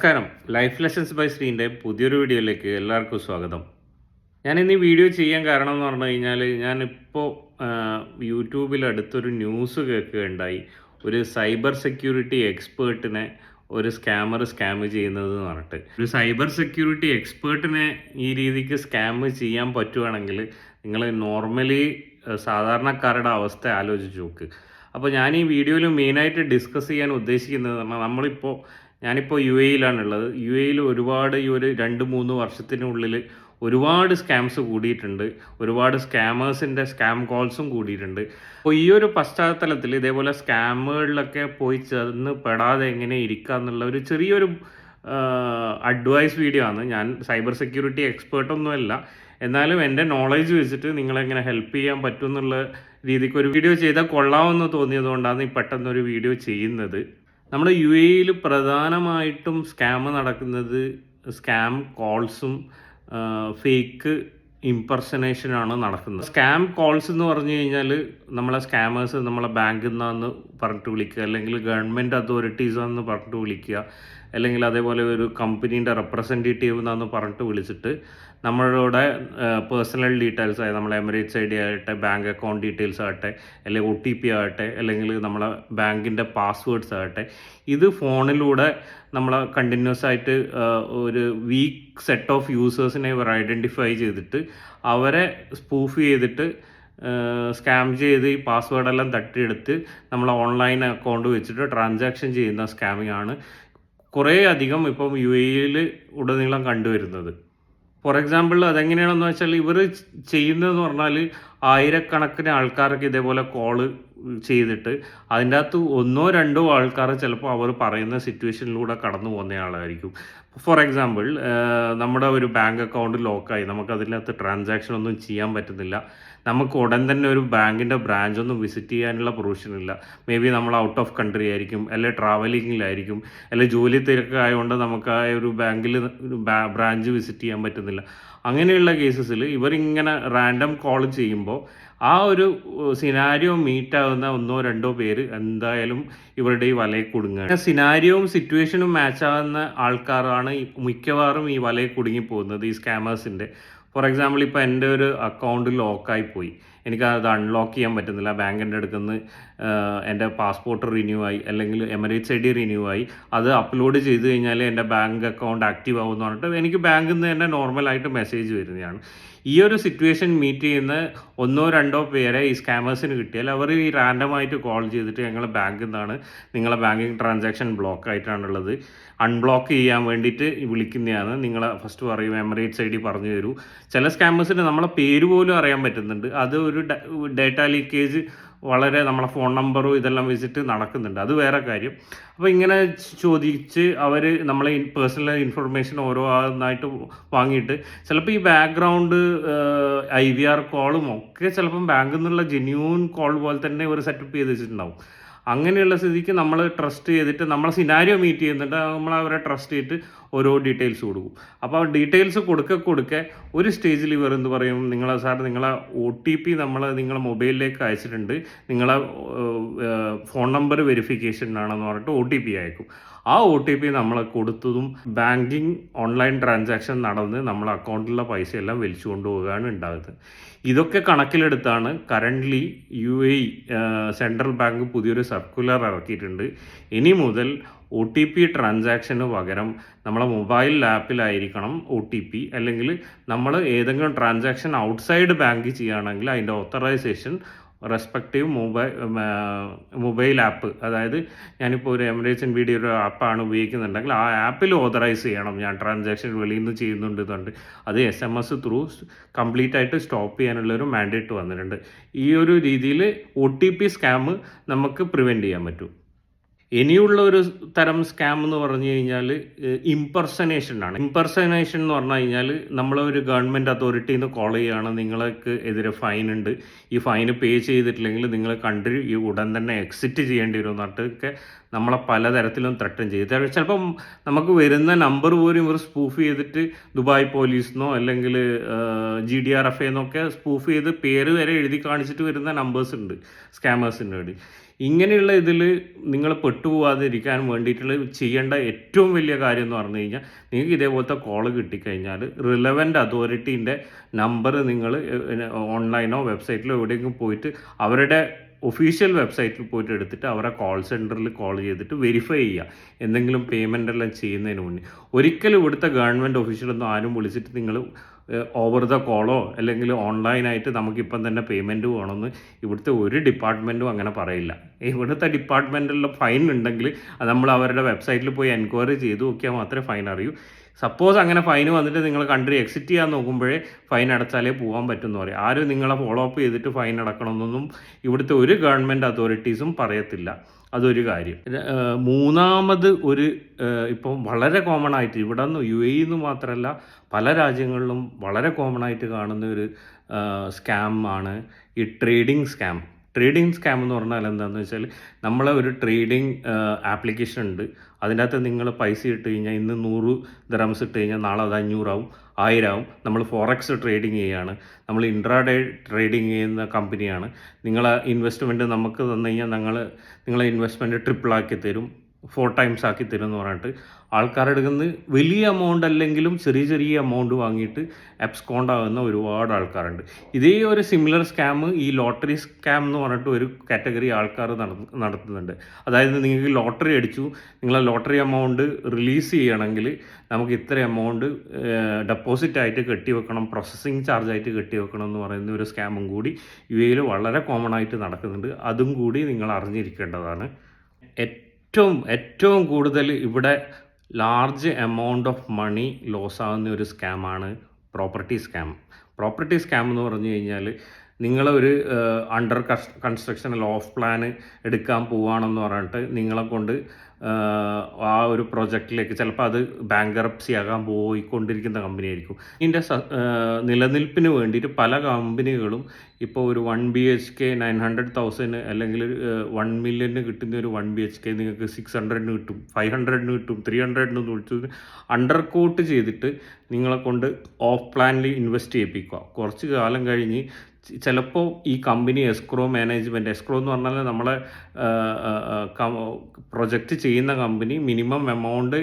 നമസ്കാരം. Life lessons by ശ്രീൻ്റെ പുതിയൊരു വീഡിയോയിലേക്ക് എല്ലാവർക്കും സ്വാഗതം. ഞാനിന്ന് ഈ വീഡിയോ ചെയ്യാൻ കാരണം എന്ന് പറഞ്ഞു കഴിഞ്ഞാൽ, ഞാനിപ്പോൾ യൂട്യൂബിൽ അടുത്തൊരു ന്യൂസ് കേൾക്കുകയുണ്ടായി. ഒരു സൈബർ സെക്യൂരിറ്റി എക്സ്പേർട്ടിനെ ഒരു സ്കാം ചെയ്യുന്നതെന്ന് പറഞ്ഞിട്ട്. ഒരു സൈബർ സെക്യൂരിറ്റി എക്സ്പേർട്ടിനെ ഈ രീതിക്ക് സ്കാം ചെയ്യാൻ പറ്റുവാണെങ്കിൽ നിങ്ങൾ നോർമലി സാധാരണക്കാരുടെ അവസ്ഥ ആലോചിച്ച് നോക്ക്. അപ്പോൾ ഞാൻ ഈ വീഡിയോയിൽ മെയിനായിട്ട് ഡിസ്കസ് ചെയ്യാൻ ഉദ്ദേശിക്കുന്നത് പറഞ്ഞാൽ, ഞാനിപ്പോൾ യു എയിലാണുള്ളത്. യു എയിൽ ഒരുപാട് ഈ ഒരു 2-3 വർഷത്തിനുള്ളിൽ ഒരുപാട് സ്കാംസ് കൂടിയിട്ടുണ്ട്. ഒരുപാട് സ്കാം കോൾസും കൂടിയിട്ടുണ്ട്. അപ്പോൾ ഈ ഒരു പശ്ചാത്തലത്തിൽ ഇതേപോലെ സ്കാമുകളിലൊക്കെ പോയി ചെന്ന് പെടാതെ എങ്ങനെ ഇരിക്കുക എന്നുള്ള ഒരു ചെറിയൊരു അഡ്വൈസ് വീഡിയോ ആണ്. ഞാൻ സൈബർ സെക്യൂരിറ്റി എക്സ്പേർട്ടൊന്നുമല്ല, എന്നാലും എൻ്റെ നോളേജ് വെച്ചിട്ട് നിങ്ങളെങ്ങനെ ഹെൽപ്പ് ചെയ്യാൻ പറ്റും എന്നുള്ള രീതിക്ക് ഒരു വീഡിയോ ചെയ്താൽ കൊള്ളാമെന്ന് തോന്നിയതുകൊണ്ടാണ് ഈ പെട്ടെന്നൊരു വീഡിയോ ചെയ്യുന്നത്. നമ്മുടെ യു എയിൽ പ്രധാനമായിട്ടും സ്കാം നടക്കുന്നത് സ്കാം കോൾസും ഫേക്ക് ഇംപെർസനേഷനാണ് നടക്കുന്നത്. സ്കാം കോൾസ് എന്ന് പറഞ്ഞു കഴിഞ്ഞാൽ നമ്മളെ സ്കാമേഴ്സ് നമ്മളെ ബാങ്കിൽ നിന്നാന്ന് പറഞ്ഞിട്ട് വിളിക്കുക, അല്ലെങ്കിൽ ഗവൺമെൻറ് അതോറിറ്റീസാന്ന് പറഞ്ഞിട്ട് വിളിക്കുക, അല്ലെങ്കിൽ അതേപോലെ ഒരു കമ്പനീൻ്റെ റെപ്രസെൻറ്റേറ്റീവ് എന്നാന്ന് പറഞ്ഞിട്ട് വിളിച്ചിട്ട് നമ്മളുടെ പേഴ്സണൽ ഡീറ്റെയിൽസ് ആയി നമ്മളെ എമിറേറ്റ്സ് ഐ ഡി ആകട്ടെ, ബാങ്ക് അക്കൗണ്ട് ഡീറ്റെയിൽസ് ആകട്ടെ, അല്ലെങ്കിൽ OTP ആകട്ടെ, അല്ലെങ്കിൽ നമ്മളെ ബാങ്കിൻ്റെ പാസ്വേഡ്സ് ആകട്ടെ, ഇത് ഫോണിലൂടെ നമ്മൾ കണ്ടിന്യൂസ് ആയിട്ട് ഒരു വീക്ക് സെറ്റ് ഓഫ് യൂസേഴ്സിനെ ഇവർ ഐഡൻറ്റിഫൈ ചെയ്തിട്ട് അവരെ സ്പൂഫ് ചെയ്തിട്ട് സ്കാം ചെയ്ത് ഈ പാസ്വേഡെല്ലാം തട്ടിയെടുത്ത് നമ്മളെ ഓൺലൈൻ അക്കൗണ്ട് വെച്ചിട്ട് ട്രാൻസാക്ഷൻ ചെയ്യുന്ന സ്കാമിംഗ് ആണ് കുറേ അധികം ഇപ്പം യു എയിൽ ഉടനീളം കണ്ടുവരുന്നത്. ഫോർ എക്സാമ്പിൾ അതെങ്ങനെയാണെന്ന് വെച്ചാൽ, ഇവർ ചെയ്യുന്നതെന്ന് പറഞ്ഞാൽ ആയിരക്കണക്കിന് ആൾക്കാർക്ക് ഇതേപോലെ കോള് ചെയ്തിട്ട് അതിൻ്റെ അകത്ത് 1-2 ആൾക്കാർ ചിലപ്പോൾ അവർ പറയുന്ന സിറ്റുവേഷനിലൂടെ കടന്നു പോകുന്ന ആളായിരിക്കും. ഫോർ എക്സാമ്പിൾ, നമ്മുടെ ഒരു ബാങ്ക് അക്കൗണ്ട് ലോക്കായി, നമുക്കതിനകത്ത് ട്രാൻസാക്ഷൻ ഒന്നും ചെയ്യാൻ പറ്റുന്നില്ല, നമുക്ക് ഉടൻ തന്നെ ഒരു ബാങ്കിൻ്റെ ബ്രാഞ്ച് ഒന്നും വിസിറ്റ് ചെയ്യാനുള്ള പ്രൊവിഷനില്ല. മേ ബി നമ്മൾ ഔട്ട് ഓഫ് കൺട്രി ആയിരിക്കും, അല്ലെങ്കിൽ ട്രാവലിങ്ങിലായിരിക്കും, അല്ലെങ്കിൽ ജോലി തിരക്കായതുകൊണ്ട് നമുക്ക് ആ ഒരു ബാങ്കിൽ ബ്രാഞ്ച് വിസിറ്റ് ചെയ്യാൻ പറ്റുന്നില്ല. അങ്ങനെയുള്ള കേസസിൽ ഇവരിങ്ങനെ റാൻഡം കോൾ ചെയ്യുമ്പോൾ ആ ഒരു സിനാരിയോ മീറ്റ് ആകുന്ന 1-2 പേര് എന്തായാലും ഇവരുടെ ഈ വലയിൽ കുടുങ്ങുക. സിനാരിയോവും സിറ്റുവേഷനും മാച്ച് ആകുന്ന ആൾക്കാരാണ് മിക്കവാറും ഈ വലയിൽ കുടുങ്ങി പോകുന്നത്, ഈ സ്കാമേഴ്സിൻ്റെ. ഫോർ എക്സാമ്പിൾ, ഇപ്പോൾ എൻ്റെ ഒരു അക്കൗണ്ട് ലോക്കായി പോയി, എനിക്കത് അൺലോക്ക് ചെയ്യാൻ പറ്റുന്നില്ല. ബാങ്കിൻ്റെ അടുത്തുനിന്ന് എൻ്റെ പാസ്പോർട്ട് റിന്യൂ ആയി, അല്ലെങ്കിൽ എമിറേറ്റ്സ് ID റിന്യൂ ആയി, അത് അപ്ലോഡ് ചെയ്ത് കഴിഞ്ഞാൽ എൻ്റെ ബാങ്ക് അക്കൗണ്ട് ആക്റ്റീവ് ആകുമെന്ന് പറഞ്ഞിട്ട് എനിക്ക് ബാങ്കിൽ നിന്ന് തന്നെ നോർമലായിട്ട് മെസ്സേജ് വരുന്നതാണ്. ഈ ഒരു സിറ്റുവേഷൻ മീറ്റ് ചെയ്യുന്ന 1-2 പേരെ ഈ സ്കാമേഴ്സിന് കിട്ടിയാൽ അവർ ഈ റാൻഡമായിട്ട് കോൾ ചെയ്തിട്ട് ഞങ്ങൾ ബാങ്കിൽ നിന്നാണ്, നിങ്ങളെ ബാങ്കിങ് ട്രാൻസാക്ഷൻ ബ്ലോക്ക് ആയിട്ടാണുള്ളത്, അൺബ്ലോക്ക് ചെയ്യാൻ വേണ്ടിയിട്ട് വിളിക്കുന്നതാണ്, നിങ്ങളെ ഫസ്റ്റ് പറയും എമിറേറ്റ്സ് ID പറഞ്ഞു തരൂ. ചില സ്കാമേഴ്സിന് നമ്മളെ പേര് പോലും അറിയാൻ പറ്റുന്നുണ്ട്. അത് ഒരു ഡേറ്റ ലീക്കേജ് വളരെ നമ്മളെ ഫോൺ നമ്പറും ഇതെല്ലാം വെച്ചിട്ട് നടക്കുന്നുണ്ട്, അത് വേറെ കാര്യം. അപ്പോൾ ഇങ്ങനെ ചോദിച്ച് അവർ നമ്മളെ പേഴ്സണൽ ഇൻഫർമേഷൻ ഓരോന്നായിട്ട് വാങ്ങിയിട്ട് ചിലപ്പോൾ ഈ ബാക്ക്ഗ്രൗണ്ട് IVR കോളും ഒക്കെ ചിലപ്പം ബാങ്കിൽ നിന്നുള്ള ജെന്യൂൻ കോൾ പോലെ തന്നെ ഇവർ സെറ്റപ്പ് ചെയ്ത് വെച്ചിട്ടുണ്ടാവും. അങ്ങനെയുള്ള സ്ഥിതിക്ക് നമ്മൾ ട്രസ്റ്റ് ചെയ്തിട്ട് നമ്മളെ സിനാരിയോ മീറ്റ് ചെയ്യുന്നുണ്ട്, നമ്മൾ അവരെ ട്രസ്റ്റ് ചെയ്തിട്ട് ഓരോ ഡീറ്റെയിൽസ് കൊടുക്കും. അപ്പോൾ ആ ഡീറ്റെയിൽസ് കൊടുക്കെ ഒരു സ്റ്റേജിൽ ഇവർ എന്ത് പറയും, നിങ്ങളെ OTP നിങ്ങളെ മൊബൈലിലേക്ക് അയച്ചിട്ടുണ്ട്, നിങ്ങളെ ഫോൺ നമ്പർ വെരിഫിക്കേഷനാണെന്ന് പറഞ്ഞിട്ട് OTP അയക്കും. ആ OTP നമ്മൾ കൊടുത്തതും ബാങ്കിങ് ഓൺലൈൻ ട്രാൻസാക്ഷൻ നടന്ന് നമ്മളെ അക്കൗണ്ടിലുള്ള പൈസയെല്ലാം വലിച്ചു കൊണ്ടുപോവുകയാണ് ഉണ്ടാകുന്നത്. ഇതൊക്കെ കണക്കിലെടുത്താണ് കറൻ്റ്ലി UAE സെൻട്രൽ ബാങ്ക് പുതിയൊരു സർക്കുലർ ഇറക്കിയിട്ടുണ്ട്. ഇനി മുതൽ OTP ട്രാൻസാക്ഷന് പകരം നമ്മളെ മൊബൈൽ ആപ്പിലായിരിക്കണം OTP, അല്ലെങ്കിൽ നമ്മൾ ഏതെങ്കിലും ട്രാൻസാക്ഷൻ ഔട്ട്സൈഡ് ബാങ്ക് ചെയ്യുകയാണെങ്കിൽ അതിൻ്റെ ഓത്തറൈസേഷൻ റെസ്പെക്റ്റീവ് മൊബൈൽ ആപ്പ്, അതായത് ഞാനിപ്പോൾ ഒരു എമിറേറ്റ്സ് NBD ഒരു ആപ്പാണ് ഉപയോഗിക്കുന്നുണ്ടെങ്കിൽ ആ ആപ്പിൽ ഓതറൈസ് ചെയ്യണം ഞാൻ ട്രാൻസാക്ഷൻ വെളിയിൽ നിന്ന് ചെയ്യുന്നുണ്ട്. അത് SMS ത്രൂ കംപ്ലീറ്റ് ആയിട്ട് സ്റ്റോപ്പ് ചെയ്യാനുള്ളൊരു മാൻഡേറ്റ് വന്നിട്ടുണ്ട്. ഈ ഒരു രീതിയിൽ OTP സ്കാം നമുക്ക് പ്രിവെൻറ്റ് ചെയ്യാൻ പറ്റും. ഇനിയുള്ള ഒരു തരം സ്കാം എന്ന് പറഞ്ഞു കഴിഞ്ഞാൽ ഇംപെർസനേഷനാണ്. ഇംപെർസനേഷൻ എന്ന് പറഞ്ഞു കഴിഞ്ഞാൽ നമ്മളൊരു ഗവൺമെൻറ് അതോറിറ്റിയിൽ നിന്ന് കോൾ ചെയ്യുകയാണ്, നിങ്ങൾക്ക് എതിരെ ഫൈൻ ഉണ്ട്, ഈ ഫൈന് പേ ചെയ്തിട്ടില്ലെങ്കിൽ നിങ്ങൾ കൺട്രി ഉടൻ തന്നെ എക്സിറ്റ് ചെയ്യേണ്ടി വരും എന്നിട്ടൊക്കെ നമ്മളെ പലതരത്തിലും ത്രട്ടൻ ചെയ്ത് ചിലപ്പം നമുക്ക് വരുന്ന നമ്പർ പോലും ഇവർ സ്പൂഫ് ചെയ്തിട്ട് ദുബായ് പോലീസിനോ അല്ലെങ്കിൽ GDRFA എന്നൊക്കെ സ്പൂഫ് ചെയ്ത് പേര് വരെ എഴുതി കാണിച്ചിട്ട് വരുന്ന നമ്പേഴ്സ് ഉണ്ട് സ്കാമേഴ്സിൻ്റെ വേണ്ടി. ഇങ്ങനെയുള്ള ഇതിൽ നിങ്ങൾ പെട്ടുപോകാതിരിക്കാൻ വേണ്ടിയിട്ടുള്ള ചെയ്യേണ്ട ഏറ്റവും വലിയ കാര്യം എന്ന് പറഞ്ഞു കഴിഞ്ഞാൽ, നിങ്ങൾക്ക് ഇതേപോലത്തെ കോൾ കിട്ടിക്കഴിഞ്ഞാൽ റിലവൻ്റ് അതോറിറ്റീൻ്റെ നമ്പർ നിങ്ങൾ ഓൺലൈനോ വെബ്സൈറ്റിലോ എവിടെയെങ്കിലും പോയിട്ട് അവരുടെ ഒഫീഷ്യൽ വെബ്സൈറ്റിൽ പോയിട്ട് എടുത്തിട്ട് അവരെ കോൾ സെൻറ്ററിൽ കോൾ ചെയ്തിട്ട് വെരിഫൈ ചെയ്യുക, എന്തെങ്കിലും പേയ്മെൻ്റ് എല്ലാം ചെയ്യുന്നതിന് മുന്നേ. ഒരിക്കലും ഇവിടുത്തെ ഗവൺമെൻറ് ഒഫീഷ്യലൊന്നും ആരും വിളിച്ചിട്ട് നിങ്ങൾ ഓവർ ദ കോളോ അല്ലെങ്കിൽ ഓൺലൈനായിട്ട് നമുക്കിപ്പം തന്നെ പേയ്മെൻറ്റ് വേണമെന്ന് ഇവിടുത്തെ ഒരു ഡിപ്പാർട്ട്മെൻറ്റും അങ്ങനെ പറയില്ല. ഇവിടുത്തെ ഡിപ്പാർട്ട്മെൻറ്റിലുള്ള ഫൈൻ ഉണ്ടെങ്കിൽ അത് നമ്മൾ അവരുടെ വെബ്സൈറ്റിൽ പോയി എൻക്വയറി ചെയ്ത് നോക്കിയാൽ മാത്രമേ ഫൈൻ അറിയൂ. സപ്പോസ് അങ്ങനെ ഫൈൻ വന്നിട്ട് നിങ്ങൾ കൺട്രി എക്സിറ്റ് ചെയ്യാൻ നോക്കുമ്പോഴേ ഫൈൻ അടച്ചാലേ പോകാൻ പറ്റുമെന്ന് പറയും. ആരും നിങ്ങളെ ഫോളോ അപ്പ് ചെയ്തിട്ട് ഫൈൻ അടക്കണമെന്നൊന്നും ഇവിടുത്തെ ഒരു ഗവൺമെൻറ് അതോറിറ്റീസും പറയത്തില്ല. അതൊരു കാര്യം. മൂന്നാമത് ഒരു ഇപ്പം വളരെ കോമൺ ആയിട്ട് ഇവിടെ നിന്ന് UAE എന്ന് മാത്രമല്ല പല രാജ്യങ്ങളിലും വളരെ കോമൺ ആയിട്ട് കാണുന്ന ഒരു സ്കാം ആണ് ഈ ട്രേഡിംഗ് സ്കാം. ട്രേഡിംഗ് സ്കാം എന്ന് പറഞ്ഞാൽ എന്താണെന്ന് വെച്ചാൽ, നമ്മളെ ഒരു ട്രേഡിംഗ് ആപ്ലിക്കേഷൻ ഉണ്ട്. അതിൻ്റെ അകത്ത് നിങ്ങൾ പൈസ ഇട്ട് കഴിഞ്ഞാൽ ഇന്ന് 100 ദിറംസ് ഇട്ട് കഴിഞ്ഞാൽ നാളെ അത് 500 ആവും, 1000 ആവും. നമ്മൾ ഫോറക്സ് ട്രേഡിങ് ചെയ്യുകയാണ്, നമ്മൾ ഇൻട്രാഡേ ട്രേഡിങ് ചെയ്യുന്ന കമ്പനിയാണ്. നിങ്ങളെ ഇൻവെസ്റ്റ്മെൻറ്റ് നമുക്ക് തന്നു കഴിഞ്ഞാൽ നിങ്ങളെ ഇൻവെസ്റ്റ്മെൻറ്റ് ട്രിപ്പിളാക്കി തരും, 4 ടൈംസ് ആക്കി തരും എന്ന് പറഞ്ഞിട്ട് ആൾക്കാരുടെ നിന്ന് വലിയ എമൗണ്ട് അല്ലെങ്കിലും ചെറിയ എമൗണ്ട് വാങ്ങിയിട്ട് അബ്സ്കോണ്ട് ആകുന്ന ഒരുപാട് ആൾക്കാരുണ്ട്. ഇതേ ഒരു സിമിലർ സ്കാം ഈ ലോട്ടറി സ്കാം എന്ന് പറഞ്ഞിട്ട് ഒരു കാറ്റഗറി ആൾക്കാർ നടത്തുന്നുണ്ട്. അതായത് നിങ്ങൾക്ക് ലോട്ടറി അടിച്ചു, നിങ്ങളെ ലോട്ടറി എമൗണ്ട് റിലീസ് ചെയ്യണമെങ്കിൽ നമുക്ക് ഇത്ര എമൗണ്ട് ഡെപ്പോസിറ്റ് ആയിട്ട് കെട്ടിവെക്കണം, പ്രോസസ്സിങ് ചാർജ് ആയിട്ട് കെട്ടിവെക്കണം എന്ന് പറയുന്ന ഒരു സ്കാമും കൂടി UAE വളരെ കോമൺ ആയിട്ട് നടക്കുന്നുണ്ട്. അതും കൂടി നിങ്ങൾ അറിഞ്ഞിരിക്കേണ്ടതാണ്. ഏറ്റവും കൂടുതൽ ഇവിടെ large amount of money loss ആകുന്ന ഒരു സ്കാമാണ് പ്രോപ്പർട്ടി സ്കാം. പ്രോപ്പർട്ടി സ്കാം എന്ന് പറഞ്ഞു കഴിഞ്ഞാൽ, നിങ്ങളൊരു അണ്ടർ കൺസ്ട്രക്ഷൻ ഓഫ് പ്ലാൻ എടുക്കാൻ പോവുകയാണെന്ന് പറഞ്ഞിട്ട് നിങ്ങളെ കൊണ്ട് ആ ഒരു പ്രൊജക്റ്റിലേക്ക് ചിലപ്പോൾ അത് ബാങ്ക്റപ്സി ആകാൻ പോയിക്കൊണ്ടിരിക്കുന്ന കമ്പനി ആയിരിക്കും. ഇതിൻ്റെ നിലനിൽപ്പിന് വേണ്ടിയിട്ട് പല കമ്പനികളും ഇപ്പോൾ ഒരു 1 BHK 900,000 അല്ലെങ്കിൽ 1 million കിട്ടുന്ന ഒരു 1 BHK നിങ്ങൾക്ക് 600 കിട്ടും, 500 കിട്ടും, 300 വിളിച്ചു അണ്ടർ കോട്ട് ചെയ്തിട്ട് നിങ്ങളെ കൊണ്ട് ഓഫ് പ്ലാനിൽ ഇൻവെസ്റ്റ് ചെയ്യിപ്പിക്കുക. കുറച്ച് കാലം കഴിഞ്ഞ് ചിലപ്പോൾ ഈ കമ്പനി എസ്ക്രോ എന്ന് പറഞ്ഞാൽ നമ്മളെ പ്രൊജക്റ്റ് ചെയ്യുന്ന കമ്പനി മിനിമം എമൗണ്ട്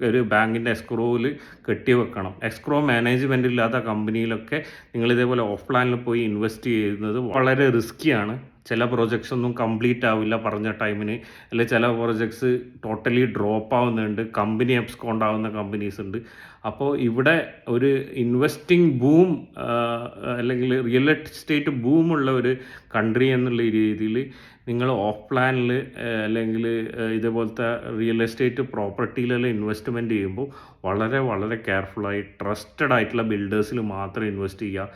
ഒരു ബാങ്കിൻ്റെ എസ്ക്രോയിൽ കെട്ടിവെക്കണം. എസ്ക്രോ മാനേജ്മെൻ്റ് ഇല്ലാത്ത കമ്പനിയിലൊക്കെ നിങ്ങളിതേപോലെ ഓഫ് പ്ലാനിൽ പോയി ഇൻവെസ്റ്റ് ചെയ്യുന്നത് വളരെ റിസ്ക്കിയാണ്. ചില പ്രോജക്ട്സ് ഒന്നും കംപ്ലീറ്റ് ആവില്ല പറഞ്ഞ ടൈമിന്, അല്ലെങ്കിൽ ചില പ്രോജക്ട്സ് ടോട്ടലി ഡ്രോപ്പ് ആവുന്നുണ്ട്, കമ്പനി അബ്സ്കോണ്ട് ആവുന്ന കമ്പനീസ് ഉണ്ട്. അപ്പോൾ ഇവിടെ ഒരു ഇൻവെസ്റ്റിംഗ് ബൂം അല്ലെങ്കിൽ റിയൽ എസ്റ്റേറ്റ് ബൂമുള്ള ഒരു കൺട്രി എന്നുള്ള രീതിയിൽ നിങ്ങൾ ഓഫ് പ്ലാനിൽ അല്ലെങ്കിൽ ഇതേപോലത്തെ റിയൽ എസ്റ്റേറ്റ് പ്രോപ്പർട്ടിയിലെല്ലാം ഇൻവെസ്റ്റ്മെൻറ്റ് ചെയ്യുമ്പോൾ വളരെ കെയർഫുള്ളായി ട്രസ്റ്റഡ് ആയിട്ടുള്ള ബിൽഡേഴ്സിൽ മാത്രം ഇൻവെസ്റ്റ് ചെയ്യുക.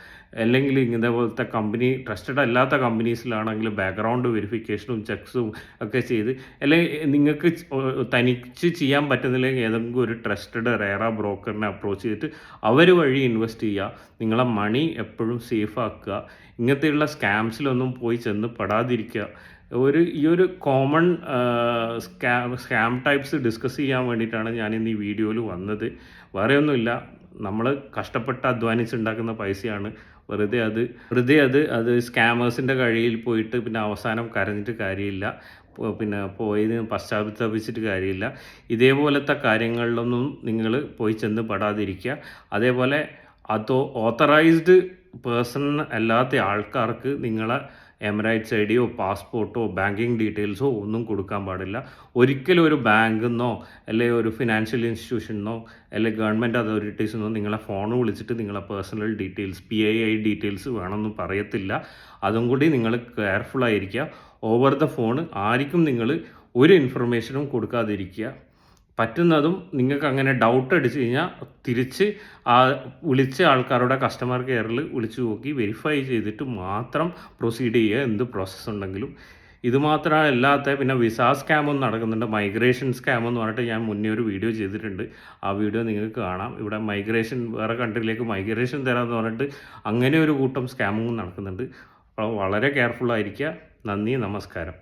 അല്ലെങ്കിൽ ഇതേപോലത്തെ കമ്പനി ട്രസ്റ്റഡ് അല്ലാത്ത കമ്പനീസിലാണെങ്കിൽ ബാക്ക്ഗ്രൗണ്ട് വെരിഫിക്കേഷനും ചെക്സും ഒക്കെ ചെയ്ത്, അല്ലെങ്കിൽ നിങ്ങൾക്ക് തനിച്ച് ചെയ്യാൻ പറ്റുന്നില്ലെങ്കിൽ ഏതെങ്കിലും ഒരു ട്രസ്റ്റഡ് റേറ ബ്രോക്കറിനെ അപ്രോച്ച് ചെയ്തിട്ട് അവർ വഴി ഇൻവെസ്റ്റ് ചെയ്യുക. നിങ്ങളെ മണി എപ്പോഴും സേഫ് ആക്കുക. ഇങ്ങനത്തെയുള്ള സ്കാംസിലൊന്നും പോയി ചെന്ന് പെടാതിരിക്കുക. ഈ ഒരു കോമൺ സ്കാം ടൈപ്സ് ഡിസ്കസ് ചെയ്യാൻ വേണ്ടിയിട്ടാണ് ഞാൻ ഇന്ന് ഈ വീഡിയോയിൽ വന്നത്. വേറെ ഒന്നുമില്ല, നമ്മൾ കഷ്ടപ്പെട്ട് അധ്വാനിച്ചുണ്ടാക്കുന്ന പൈസയാണ്. വെറുതെ അത് സ്കാമേഴ്സിൻ്റെ കഴിയിൽ പോയിട്ട് പിന്നെ അവസാനം കരഞ്ഞിട്ട് കാര്യമില്ല, പിന്നെ പോയതിന് പശ്ചാത്തപിച്ചിട്ട് കാര്യമില്ല. ഇതേപോലത്തെ കാര്യങ്ങളിലൊന്നും നിങ്ങൾ പോയി ചെന്ന് പെടാതിരിക്കുക. അതേപോലെ ഓത്തറൈസ്ഡ് പേഴ്സൺ അല്ലാത്ത ആൾക്കാർക്ക് നിങ്ങളെ എമിറേറ്റ്സ് ഐഡിയോ പാസ്പോർട്ടോ ബാങ്കിങ് ഡീറ്റെയിൽസോ ഒന്നും കൊടുക്കാൻ പാടില്ല. ഒരിക്കലും ഒരു ബാങ്കിന്നോ അല്ലെങ്കിൽ ഒരു ഫിനാൻഷ്യൽ ഇൻസ്റ്റിറ്റ്യൂഷനോ അല്ലെങ്കിൽ ഗവൺമെൻറ് അതോറിറ്റീസിനോ നിങ്ങളെ ഫോൺ വിളിച്ചിട്ട് നിങ്ങളെ പേഴ്സണൽ ഡീറ്റെയിൽസ് PII ഡീറ്റെയിൽസ് വേണമെന്ന് പറയത്തില്ല. അതും കൂടി നിങ്ങൾ കെയർഫുള്ളായിരിക്കുക. ഓവർ ദ ഫോൺ ആർക്കും നിങ്ങൾ ഒരു ഇൻഫർമേഷനും കൊടുക്കാതിരിക്കുക. പറ്റുന്നതും നിങ്ങൾക്ക് അങ്ങനെ ഡൗട്ട് അടിച്ചു കഴിഞ്ഞാൽ തിരിച്ച് വിളിച്ച ആൾക്കാരുടെ കസ്റ്റമർ കെയറിൽ വിളിച്ചു നോക്കി വെരിഫൈ ചെയ്തിട്ട് മാത്രം പ്രൊസീഡ് ചെയ്യുക, എന്ത് പ്രോസസ്സ് ഉണ്ടെങ്കിലും. ഇത് മാത്രമല്ലാത്ത പിന്നെ വിസ സ്കാമും നടക്കുന്നുണ്ട്, മൈഗ്രേഷൻ സ്കാം എന്ന് പറഞ്ഞിട്ട് ഞാൻ മുന്നേ ഒരു വീഡിയോ ചെയ്തിട്ടുണ്ട്. ആ വീഡിയോ നിങ്ങൾക്ക് കാണാം. ഇവിടെ വേറെ കൺട്രിയിലേക്ക് മൈഗ്രേഷൻ തരാമെന്ന് പറഞ്ഞിട്ട് അങ്ങനെ ഒരു കൂട്ടം സ്കാമും നടക്കുന്നുണ്ട്. അപ്പോൾ വളരെ കെയർഫുള്ളായിരിക്കുക. നന്ദി, നമസ്കാരം.